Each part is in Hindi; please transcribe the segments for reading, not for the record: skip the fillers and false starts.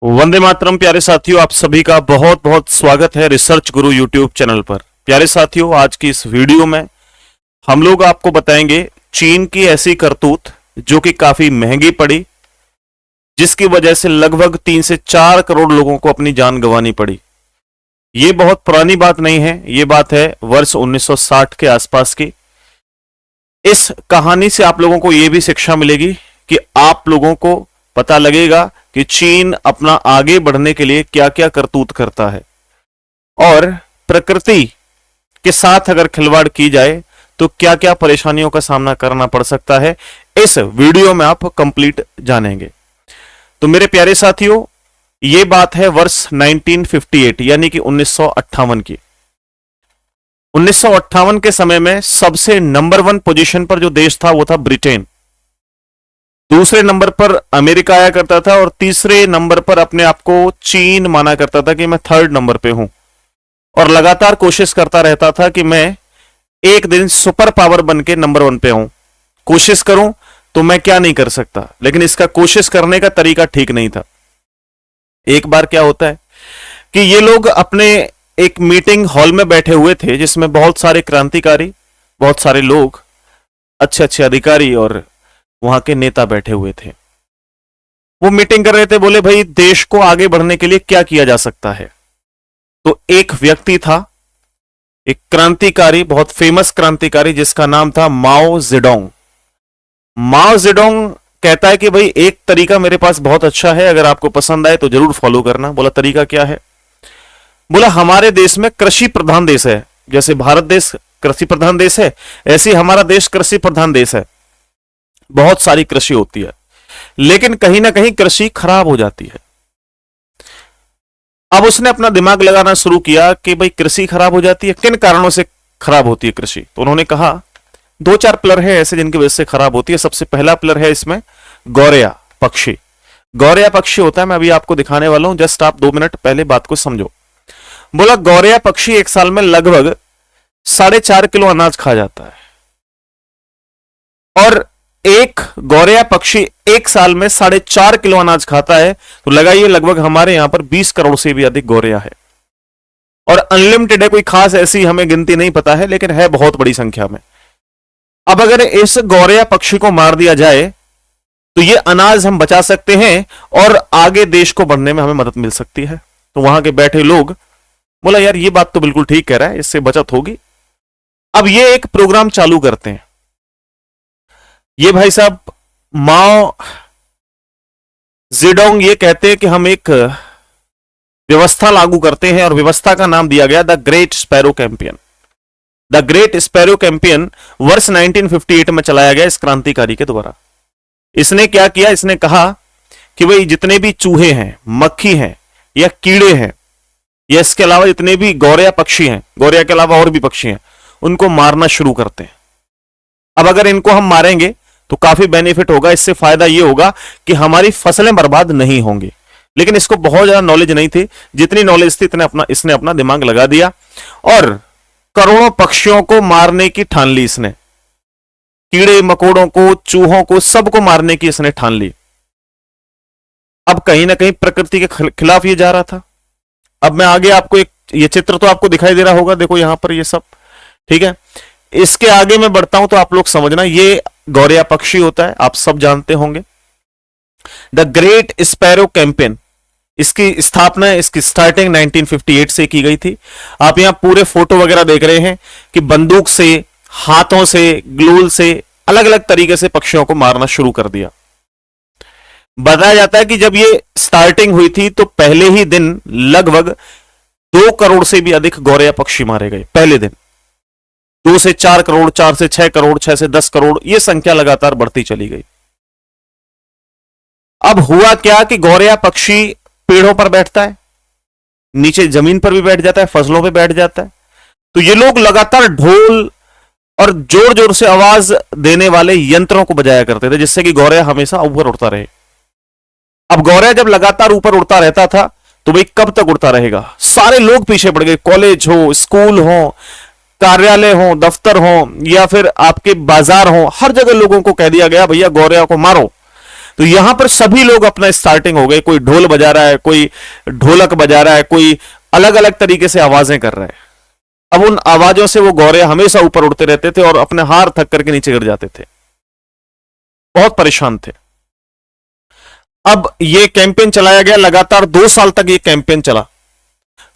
वंदे मातरम। प्यारे साथियों, आप सभी का बहुत बहुत स्वागत है रिसर्च गुरु यूट्यूब चैनल पर। प्यारे साथियों, आज की इस वीडियो में हम लोग आपको बताएंगे चीन की ऐसी करतूत जो कि काफी महंगी पड़ी, जिसकी वजह से लगभग 3 से 4 करोड़ लोगों को अपनी जान गंवानी पड़ी। ये बहुत पुरानी बात नहीं है, ये बात है वर्ष 1960 के आसपास की। इस कहानी से आप लोगों को यह भी शिक्षा मिलेगी कि आप लोगों को पता लगेगा कि चीन अपना आगे बढ़ने के लिए क्या क्या करतूत करता है, और प्रकृति के साथ अगर खिलवाड़ की जाए तो क्या क्या परेशानियों का सामना करना पड़ सकता है। इस वीडियो में आप कंप्लीट जानेंगे। तो मेरे प्यारे साथियों, यह बात है वर्ष 1958 यानी कि 1958 की। 1958 के समय में सबसे नंबर 1 पोजीशन पर जो देश था वो था ब्रिटेन। दूसरे नंबर पर अमेरिका आया करता था और तीसरे नंबर पर अपने आप को चीन माना करता था कि मैं 3rd नंबर पे हूं, और लगातार कोशिश करता रहता था कि मैं एक दिन सुपर पावर बन के नंबर 1 पे हूं। कोशिश करूं तो मैं क्या नहीं कर सकता, लेकिन इसका कोशिश करने का तरीका ठीक नहीं था। एक बार क्या होता है कि ये लोग अपने एक मीटिंग हॉल में बैठे हुए थे, जिसमें बहुत सारे क्रांतिकारी, बहुत सारे लोग, अच्छे अच्छे अधिकारी और वहां के नेता बैठे हुए थे। वो मीटिंग कर रहे थे। बोले, भाई देश को आगे बढ़ने के लिए क्या किया जा सकता है। तो एक व्यक्ति था, एक क्रांतिकारी, बहुत फेमस क्रांतिकारी, जिसका नाम था माओ जेडोंग। माओ जेडोंग कहता है कि भाई एक तरीका मेरे पास बहुत अच्छा है, अगर आपको पसंद आए तो जरूर फॉलो करना। बोला, तरीका क्या है? बोला, हमारे देश में कृषि प्रधान देश है। जैसे भारत देश कृषि प्रधान देश है, ऐसे ही हमारा देश कृषि प्रधान देश है। बहुत सारी कृषि होती है, लेकिन कहीं ना कहीं कृषि खराब हो जाती है। अब उसने अपना दिमाग लगाना शुरू किया कि भाई कृषि खराब हो जाती है, किन कारणों से खराब होती है कृषि। तो उन्होंने कहा 2-4 पिलर है ऐसे जिनकी वजह से खराब होती है। सबसे पहला पिलर है इसमें गौरैया पक्षी। गौरैया पक्षी होता है, मैं अभी आपको दिखाने वाला हूं, जस्ट आप 2 मिनट पहले बात को समझो। बोला, गौरैया पक्षी एक साल में लगभग 4.5 किलो अनाज खा जाता है, और एक गौरैया पक्षी एक साल में 4.5 किलो अनाज खाता है, तो लगाइए लगभग हमारे यहां पर 20 करोड़ से भी अधिक गौरैया है। और अनलिमिटेड है, कोई खास ऐसी हमें गिनती नहीं पता है, लेकिन है बहुत बड़ी संख्या में। अब अगर इस गौरैया पक्षी को मार दिया जाए तो ये अनाज हम बचा सकते हैं और आगे देश को बढ़ने में हमें मदद मिल सकती है। तो वहां के बैठे लोग बोला, यार ये बात तो बिल्कुल ठीक कह रहा है, इससे बचत होगी। अब ये एक प्रोग्राम चालू करते हैं। ये भाई साहब माओ जेडोंग ये कहते हैं कि हम एक व्यवस्था लागू करते हैं, और व्यवस्था का नाम दिया गया the great sparrow campaign. The great sparrow campaign वर्ष 1958 में चलाया गया इस क्रांतिकारी के द्वारा। इसने क्या किया? इसने कहा कि भाई जितने भी चूहे हैं, मक्खी हैं या कीड़े हैं, या इसके अलावा जितने भी गौरैया पक्षी हैं, गौरैया के अलावा और भी पक्षी हैं, उनको मारना शुरू करते हैं। अब अगर इनको हम मारेंगे तो काफी बेनिफिट होगा। इससे फायदा यह होगा कि हमारी फसलें बर्बाद नहीं होंगी। लेकिन इसको बहुत ज्यादा नॉलेज नहीं थी, जितनी नॉलेज थी इसने अपना दिमाग लगा दिया और करोड़ों पक्षियों को मारने की ठान ली। इसने कीड़े मकोड़ों को, चूहों को, सबको मारने की इसने ठान ली। अब कहीं ना कहीं प्रकृति के खिलाफ ये जा रहा था। अब मैं आगे आपको ये चित्र तो आपको दिखाई दे रहा होगा, देखो यहां पर ये सब, ठीक है। इसके आगे मैं बढ़ता हूं तो आप लोग समझना, ये गौरैया पक्षी होता है, आप सब जानते होंगे। द ग्रेट स्पैरो कैंपेन, इसकी स्थापना, इसकी स्टार्टिंग 1958 से की गई थी। आप यहां पूरे फोटो वगैरह देख रहे हैं कि बंदूक से, हाथों से, ग्लूल से, अलग अलग तरीके से पक्षियों को मारना शुरू कर दिया। बताया जाता है कि जब ये स्टार्टिंग हुई थी तो पहले ही दिन लगभग 2 करोड़ से भी अधिक गौरैया पक्षी मारे गए। पहले दिन 2 से 4 करोड़, 4 से 6 करोड़, 6 से 10 करोड़, यह संख्या लगातार बढ़ती चली गई। अब हुआ क्या कि गौरैया पक्षी पेड़ों पर बैठता है, नीचे जमीन पर भी बैठ जाता है, फसलों पे बैठ जाता है। तो ये लोग लगातार ढोल और जोर जोर से आवाज देने वाले यंत्रों को बजाया करते थे, जिससे कि गौरैया हमेशा ऊपर उड़ता रहे। अब गौरैया जब लगातार ऊपर उड़ता रहता था तो भाई कब तक उड़ता रहेगा? सारे लोग पीछे पड़ गए। कॉलेज हो, स्कूल हो, कार्यालय हो, दफ्तर हो, या फिर आपके बाजार हो, हर जगह लोगों को कह दिया गया भैया गौरैया को मारो। तो यहां पर सभी लोग अपना स्टार्टिंग हो गए, कोई ढोल बजा रहा है, कोई ढोलक बजा रहा है, कोई अलग अलग तरीके से आवाजें कर रहे हैं। अब उन आवाजों से वो गौरे हमेशा ऊपर उड़ते रहते थे और अपने हार थक करके नीचे गिर जाते थे, बहुत परेशान थे। अब ये कैंपेन चलाया गया, लगातार 2 साल तक ये कैंपेन चला।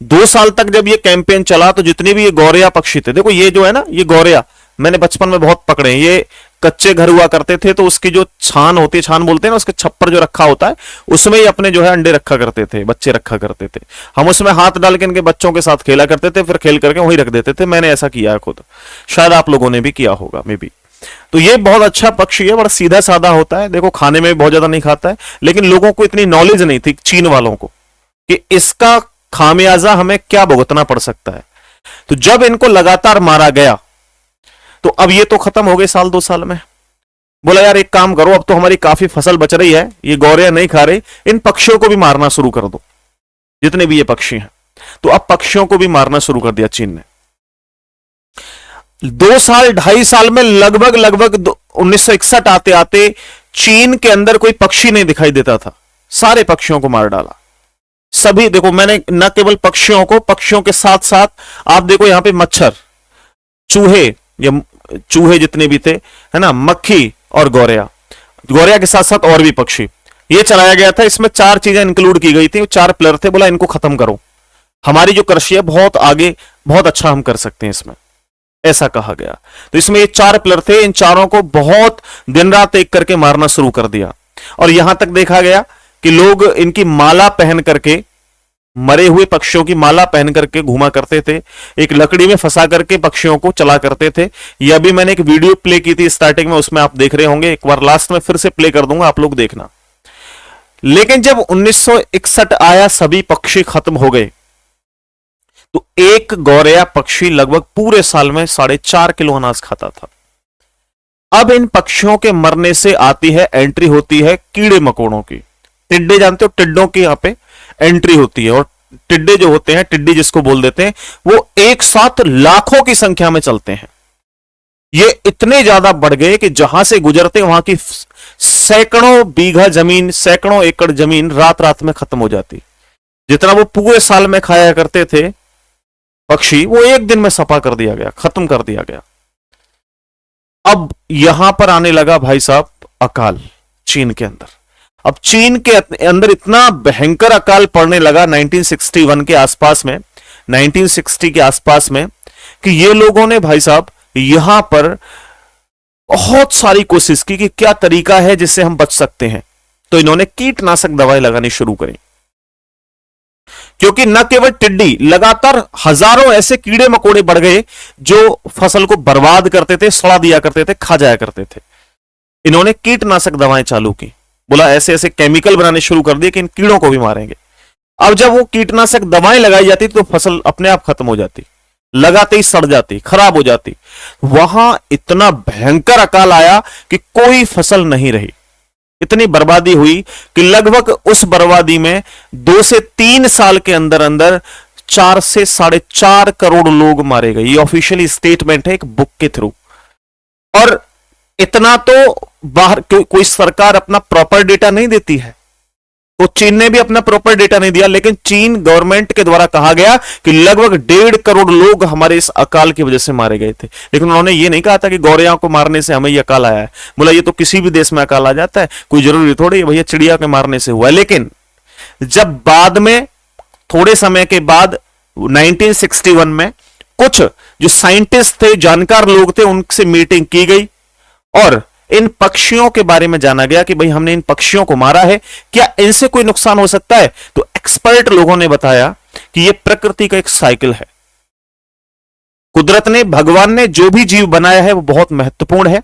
2 साल तक जब ये कैंपेन चला तो जितने भी ये गौरिया पक्षी थे, देखो ये जो है ना, ये गौरिया मैंने बचपन में बहुत पकड़े हैं। ये कच्चे घर हुआ करते थे तो उसकी जो छान होती है, छान बोलते हैं ना, उसके छप्पर जो रखा होता है, उसमें ही अपने जो है अंडे रखा करते थे, बच्चे रखा करते थे। हम उसमें हाथ डाल के इनके बच्चों के साथ खेला करते थे, फिर खेल करके वहीं रख देते थे। मैंने ऐसा किया है खुद, शायद आप लोगों ने भी किया होगा मे बी। तो ये बहुत अच्छा पक्षी है, बड़ा सीधा साधा होता है। देखो खाने में भी बहुत ज्यादा नहीं खाता है, लेकिन लोगों को इतनी नॉलेज नहीं थी चीन वालों को कि इसका खामियाजा हमें क्या भुगतना पड़ सकता है। तो जब इनको लगातार मारा गया तो अब ये तो खत्म हो गए साल 2 साल में। बोला यार एक काम करो, अब तो हमारी काफी फसल बच रही है, ये गौरिया नहीं खा रही, इन पक्षियों को भी मारना शुरू कर दो, जितने भी ये पक्षी हैं। तो अब पक्षियों को भी मारना शुरू कर दिया चीन ने। 2 साल 2.5 साल में लगभग 1961 आते आते चीन के अंदर कोई पक्षी नहीं दिखाई देता था, सारे पक्षियों को मार डाला। सभी देखो, मैंने न केवल पक्षियों को, पक्षियों के साथ साथ आप देखो यहां पे मच्छर, चूहे, या चूहे जितने भी थे, है ना, मक्खी और गौरिया, गौरिया के साथ साथ और भी पक्षी, ये चलाया गया था। इसमें 4 चीजें इंक्लूड की गई थी, 4 पिलर थे। बोला इनको खत्म करो, हमारी जो कृषि है बहुत आगे, बहुत अच्छा हम कर सकते हैं इसमें, ऐसा कहा गया। तो इसमें ये 4 पिलर थे, इन चारों को बहुत दिन रात एक करके मारना शुरू कर दिया। और यहां तक देखा गया कि लोग इनकी माला पहन करके, मरे हुए पक्षियों की माला पहन करके घूमा करते थे, एक लकड़ी में फंसा करके पक्षियों को चला करते थे। यह भी मैंने एक वीडियो प्ले की थी स्टार्टिंग में, उसमें आप देख रहे होंगे, एक बार लास्ट में फिर से प्ले कर दूंगा, आप लोग देखना। लेकिन जब 1961 आया, सभी पक्षी खत्म हो गए, तो एक गौरिया पक्षी लगभग पूरे साल में 4.5 किलो अनाज खाता था। अब इन पक्षियों के मरने से आती है, एंट्री होती है कीड़े मकोड़ों की। टिड्डे जानते हो, टिड्डों की यहां पे एंट्री होती है। और टिड्डे जो होते हैं, टिड्डी जिसको बोल देते हैं, वो एक साथ लाखों की संख्या में चलते हैं। ये इतने ज्यादा बढ़ गए कि जहां से गुजरते वहां की सैकड़ों बीघा जमीन, सैकड़ों एकड़ जमीन रात रात में खत्म हो जाती। जितना वो पूरे साल में खाया करते थे पक्षी, वो एक दिन में सफा कर दिया गया, खत्म कर दिया गया। अब यहां पर आने लगा भाई साहब अकाल चीन के अंदर। अब चीन के अंदर इतना भयंकर अकाल पड़ने लगा 1961 के आसपास में, 1960 के आसपास में, कि ये लोगों ने भाई साहब यहां पर बहुत सारी कोशिश की कि क्या तरीका है जिससे हम बच सकते हैं। तो इन्होंने कीटनाशक दवाई लगानी शुरू करी, क्योंकि न केवल टिड्डी, लगातार हजारों ऐसे कीड़े मकोड़े बढ़ गए जो फसल को बर्बाद करते थे, सड़ा दिया करते थे, खा जाया करते थे। इन्होंने कीटनाशक दवाएं चालू की। बोला ऐसे ऐसे केमिकल बनाने शुरू कर दिए कि इन कीड़ों को भी मारेंगे। अब जब वो कीटनाशक दवाएं लगाई जाती तो फसल अपने आप खत्म हो जाती, लगाते ही सड़ जाती, खराब हो जाती। वहां इतना भयंकर अकाल आया कि कोई फसल नहीं रही। इतनी बर्बादी हुई कि लगभग उस बर्बादी में 2 से 3 साल के अंदर अंदर 4 से 4.5 करोड़ लोग मारे गए। ये ऑफिशियली स्टेटमेंट है एक बुक के थ्रू। और इतना तो बाहर कोई सरकार अपना प्रॉपर डेटा नहीं देती है, तो चीन ने भी अपना प्रॉपर डेटा नहीं दिया, लेकिन चीन गवर्नमेंट के द्वारा कहा गया कि लगभग 1.5 करोड़ लोग हमारे इस अकाल की वजह से मारे गए थे। लेकिन उन्होंने ये नहीं कहा था कि गौरिया को मारने से हमें ये अकाल आया है। बोला ये तो किसी भी देश में अकाल आ जाता है, कोई जरूरी थोड़ी भैया चिड़िया के मारने से हुआ है। लेकिन जब बाद में थोड़े समय के बाद 1961 में कुछ जो साइंटिस्ट थे, जानकार लोग थे, उनसे मीटिंग की गई और इन पक्षियों के बारे में जाना गया कि भाई हमने इन पक्षियों को मारा है, क्या इनसे कोई नुकसान हो सकता है। तो एक्सपर्ट लोगों ने बताया कि यह प्रकृति का एक साइकिल है। कुदरत ने, भगवान ने जो भी जीव बनाया है वो बहुत महत्वपूर्ण है।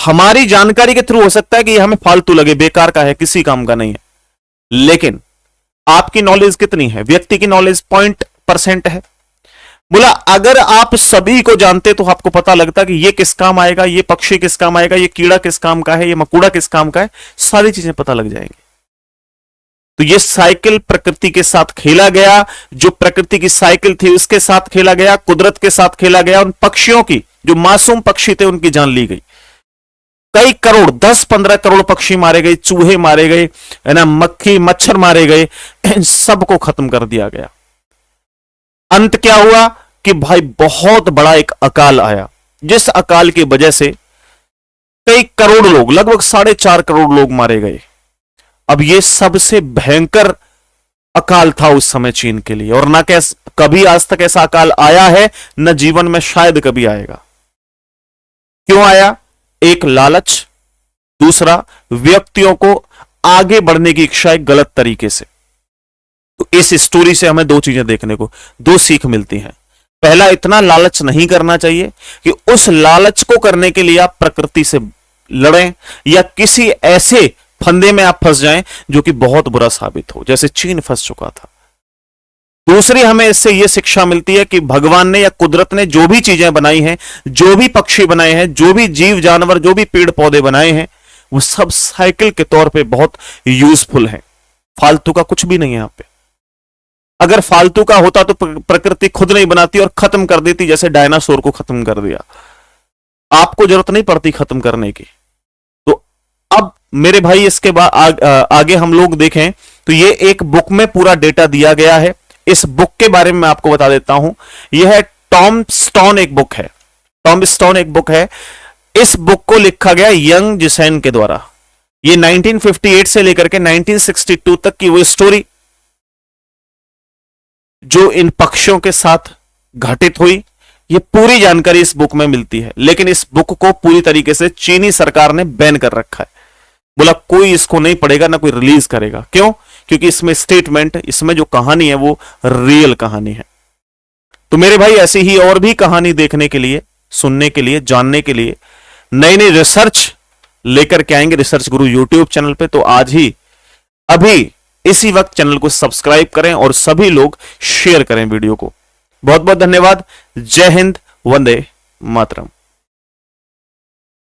हमारी जानकारी के थ्रू हो सकता है कि यह हमें फालतू लगे, बेकार का है, किसी काम का नहीं है, लेकिन आपकी नॉलेज कितनी है, व्यक्ति की नॉलेज 0% है। बोला अगर आप सभी को जानते तो आपको पता लगता कि ये किस काम आएगा, ये पक्षी किस काम आएगा, ये कीड़ा किस काम का है, ये मकूड़ा किस काम का है, सारी चीजें पता लग जाएंगी। तो ये साइकिल प्रकृति के साथ खेला गया, जो प्रकृति की साइकिल थी उसके साथ खेला गया, कुदरत के साथ खेला गया। उन पक्षियों की, जो मासूम पक्षी थे, उनकी जान ली गई। कई करोड़, 10-15 करोड़ पक्षी मारे गए, चूहे मारे गए, है ना, मक्खी मच्छर मारे गए, इन सबको खत्म कर दिया गया। अंत क्या हुआ कि भाई बहुत बड़ा एक अकाल आया, जिस अकाल की वजह से कई करोड़ लोग, लगभग 4.5 करोड़ लोग मारे गए। अब ये सबसे भयंकर अकाल था उस समय चीन के लिए, और ना कभी आज तक ऐसा अकाल आया है, न जीवन में शायद कभी आएगा। क्यों आया? एक लालच, दूसरा व्यक्तियों को आगे बढ़ने की इच्छा एक गलत तरीके से। तो इस स्टोरी से हमें दो चीजें देखने को, दो सीख मिलती हैं। पहला, इतना लालच नहीं करना चाहिए कि उस लालच को करने के लिए आप प्रकृति से लड़ें या किसी ऐसे फंदे में आप फंस जाएं जो कि बहुत बुरा साबित हो, जैसे चीन फंस चुका था। दूसरी, हमें इससे यह शिक्षा मिलती है कि भगवान ने या कुदरत ने जो भी चीजें बनाई हैं, जो भी पक्षी बनाए हैं, जो भी जीव जानवर, जो भी पेड़ पौधे बनाए हैं, वो सब साइकिल के तौर पे बहुत यूजफुल हैं। फालतू का कुछ भी नहीं है यहां पे। अगर फालतू का होता तो प्रकृति खुद नहीं बनाती और खत्म कर देती, जैसे डायनासोर को खत्म कर दिया। आपको जरूरत नहीं पड़ती खत्म करने की। तो अब मेरे भाई इसके बाद आगे हम लोग देखें तो ये एक बुक में पूरा डेटा दिया गया है। इस बुक के बारे में मैं आपको बता देता हूं। यह है टॉम स्टोन एक बुक है, टॉम स्टोन एक बुक है। इस बुक को लिखा गया यंग जिसेन के द्वारा। ये 1958 से लेकर के 1962 तक की वो स्टोरी जो इन पक्षियों के साथ घटित हुई, ये पूरी जानकारी इस बुक में मिलती है। लेकिन इस बुक को पूरी तरीके से चीनी सरकार ने बैन कर रखा है। बोला कोई इसको नहीं पढ़ेगा, ना कोई रिलीज करेगा। क्यों? क्योंकि इसमें स्टेटमेंट, इसमें जो कहानी है वो रियल कहानी है। तो मेरे भाई ऐसी ही और भी कहानी देखने के लिए, सुनने के लिए, जानने के लिए नई नई रिसर्च लेकर के आएंगे रिसर्च गुरु यूट्यूब चैनल पे। तो आज ही अभी इसी वक्त चैनल को सब्सक्राइब करें और सभी लोग शेयर करें वीडियो को। बहुत बहुत धन्यवाद। जय हिंद, वंदे मातरम।